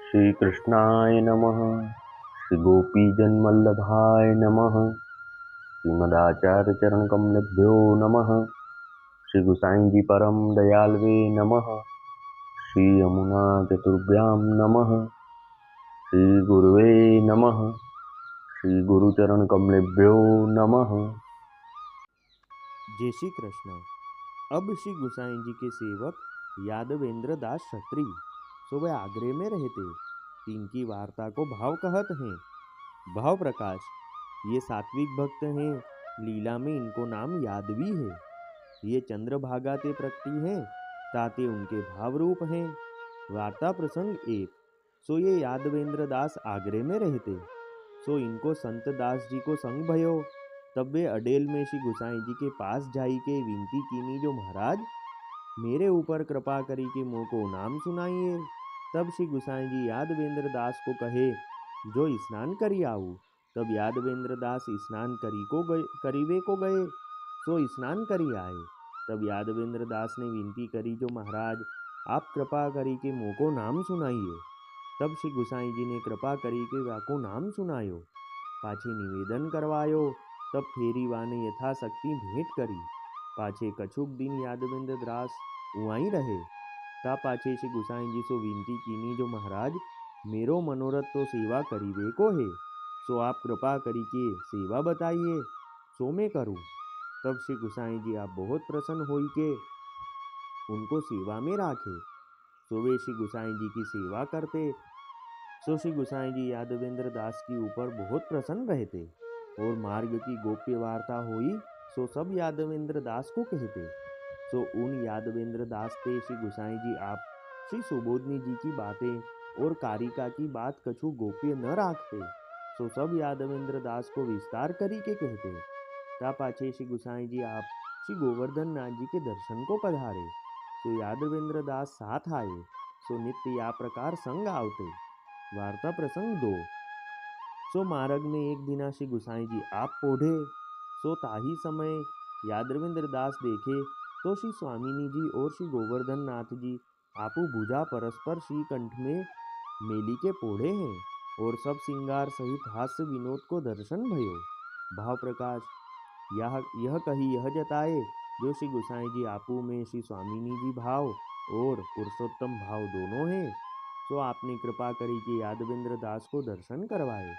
श्री कृष्णाय नमः। श्री गोपीजनवल्लभाय नमः। श्रीमदाचार्य चरण कमलेभ्यो नमः। श्री गुसाई जी परम दयालवे नमः। श्री यमुना चतुर्भ्यां नमः। श्री गुरुवे नमः। श्री गुरुचरण कमलेभ्यो नमः। जय श्री कृष्ण। अब श्री गुसाई जी के सेवक यादवेंद्र दास क्षत्री सुबह आगरे में रहते। इनकी वार्ता को भाव कहत हैं। भाव प्रकाश, ये सात्विक भक्त हैं। लीला में इनको नाम यादवी है। ये चंद्रभागा ते प्रकटी हैं, ताते उनके भाव रूप हैं। वार्ता प्रसंग एक। सो ये यादवेंद्र दास आगरे में रहते। सो इनको संत दास जी को संग भयो। तब वे अडेल में श्री गुसाई जी के पास जाई के विनती कीनी, जो महाराज मेरे ऊपर कृपा करी के मोह को नाम सुनाइए। तब श्री गुसाई जी यादवेंद्र दास को कहे, जो स्नान करी आऊ। तब यादवेंद्र दास स्नान करीवे को गए। सो स्नान करी आए। तब यादवेंद्र दास ने विनती करी, जो महाराज आप कृपा करी के मोह को नाम सुनाइए। तब श्री गुसाई जी ने कृपा करी के वाको नाम सुनायो। पाछे निवेदन करवायो। तब फेरीवा ने यथाशक्ति भेंट करी। पाछे कछुक दिन यादवेंद्र दास उआई रहे। ता पाछे श्री गुसाई जी सो विनती कीनी, जो महाराज मेरो मनोरथ तो सेवा करीवे को है। सो आप कृपा करी के सेवा बताइए, सो मैं करूँ। तब श्री गुसाई जी आप बहुत प्रसन्न होई के उनको सेवा में राखे। सो वे श्री गुसाई जी की सेवा करते। सो श्री गुसाई जी यादवेंद्र दास के ऊपर बहुत प्रसन्न रहते। और मार्ग की गोप्य वार्ता हुई, सो सब यादवेंद्र दास को कहते। सो उन यादवेंद्र दास ते श्री गुसाई जी आप श्री सुबोधनी जी की बातें और कारिका की बात कछु गोप्य न राखते। सो सब यादवेंद्र दास को विस्तार करी के कहते। ता पाछे श्री गुसाई जी आप श्री गोवर्धन नाथ जी के दर्शन को पधारे। सो यादवेंद्र दास साथ आए। सो नित्य या प्रकार संग आवते। वार्ता प्रसंग दो। सो मार्ग में एक दिना श्री गुसाई जी आप पोढ़े। सो ताही समय यादवेंद्र दास देखे, तो श्री स्वामिनी जी और श्री गोवर्धन नाथ जी आपू भुजा परस्पर श्री कंठ में मेली के पोढ़े हैं। और सब सिंगार सहित हास्य विनोद को दर्शन भयो। भाव प्रकाश, यह कही यह जताए, जो श्री गुसाई जी आपू में श्री स्वामिनी जी भाव और पुरुषोत्तम भाव दोनों हैं। तो आपने कृपा करी कि यादवेंद्र दास को दर्शन करवाए।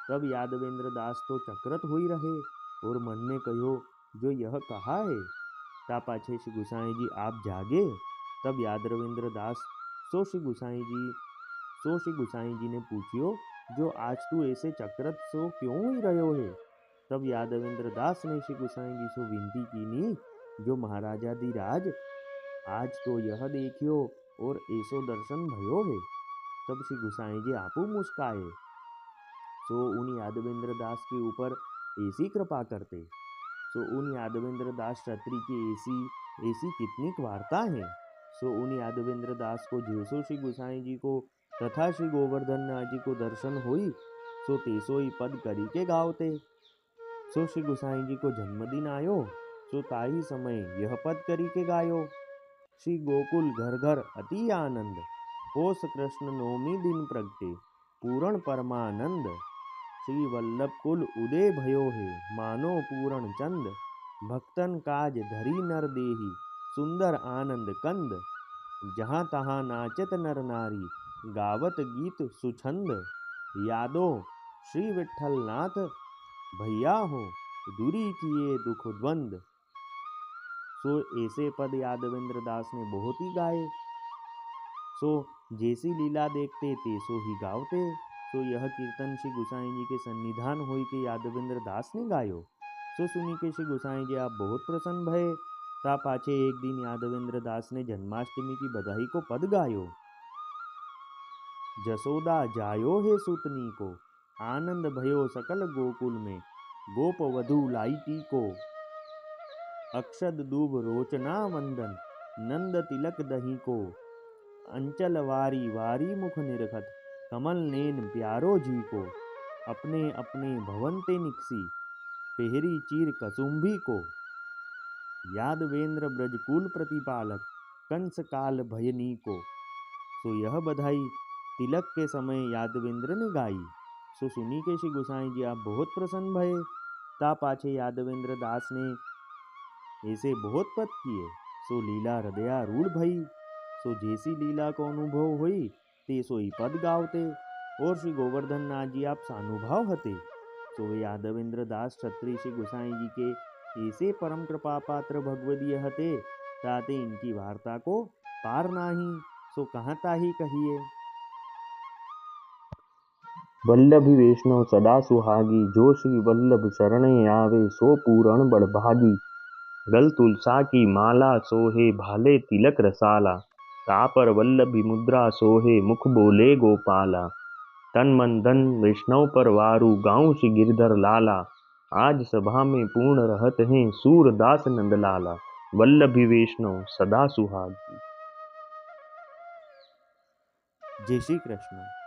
तब यादवेंद्र दास तो चक्रत हुई रहे और मन में कहो, जो यह कहा है। ता पाछे श्री गुसाई जी आप जागे। तब यादवेंद्र दास सो श्री गुसाई जी ने पूछियो, जो आज तू ऐसे चक्रत सो क्यों हुई रहो है। तब यादवेंद्र दास ने श्री गुसाई जी से विनती कीनी, जो महाराजा धीराज आज तो यह देखियो और ऐसो दर्शन भयो है। तब श्री गुसाई जी आपू मुस्काए। सो उन यादवेंद्र दास के ऊपर ऐसी कृपा करते। सो उन यादवेंद्र दास क्षत्रिय की ऐसी ऐसी कितनी वार्ता है। सो उन यादवेंद्र दास को जैसो श्री गुसाई जी को तथा श्री गोवर्धन नाथ जी को दर्शन हुई, सो तेसो ही पद करी के गावते। सो श्री गुसाई जी को जन्मदिन आयो। सो ताही समय यह पद करी के गायो। श्री गोकुल घर घर अति आनंद, पोष कृष्ण नवमी दिन प्रगटे पूर्ण परमानंद। श्री वल्लभ कुल उदय भयो है, मानो पूर्ण चंद। भक्तन काज धरी नर देही, सुंदर आनंद कंद। जहाँ तहाँ नाचत नर नारी, गावत गीत सुछंद। यादो श्री विठल नाथ भैया हो, दूरी किए दुख द्वंद। सो ऐसे पद यादवेंद्र दास ने बहुत ही गाए। सो जैसी लीला देखते तेसो ही गावते। सो यह कीर्तन श्री गुसाई जी के सन्निधान होई के यादवेंद्र दास ने गायो। सो सुनी के श्री गुसाई जी आप बहुत प्रसन्न भये। ता पाछे एक दिन यादवेंद्र दास ने जन्माष्टमी की बधाई को पद गायो। जसोदा जायो है सुतनी को, आनंद भयो सकल गोकुल में। गोप वधु लाइटी को, अक्षद दूब रोचना वंदन। नंद तिलक दही को, अंचल वारी वारी मुख निरखत। कमल नेन प्यारो जी को, अपने अपने भवन ते निकसी। पेहरी चीर कसुम्भी को, यादवेंद्र ब्रजकुल प्रतिपालक। कंस काल भयनी को। सो यह बधाई तिलक के समय यादवेंद्र ने गाई। सो सुनी के श्री गोसाई जी आप बहुत प्रसन्न भये। ता पाछे यादवेंद्र दास ने ऐसे बहुत पद किए। सो लीला हृदयारूढ़ भई। सो जैसी लीला को अनुभव हुई ते सोई पद गावते। और श्री गोवर्धन नाथ जी आप सानुभाव हते। सो वे यादवेंद्र दास क्षत्रिय श्री गोसाई जी के ऐसे परम कृपा पात्र भगवदीय हते ताते इनकी वार्ता को पार नाही। सो कहाँ ताही कहिए। वल्लभी वैष्णव सदा सुहागी, जो श्री वल्लभ शरणे आवे सो पूरण बड़भागी। गल तुलसा की माला सोहे, भाले तिलक रसाला। तापर वल्लभी मुद्रा सोहे, मुख बोले गोपाला। तन मन धन वैष्णव पर वारू, गाँव श्री गिरधर लाला। आज सभा में पूर्ण रहत हैं, सूरदास नंदलाला। वल्लभी वैष्णव सदा सुहागी। जय श्री कृष्ण।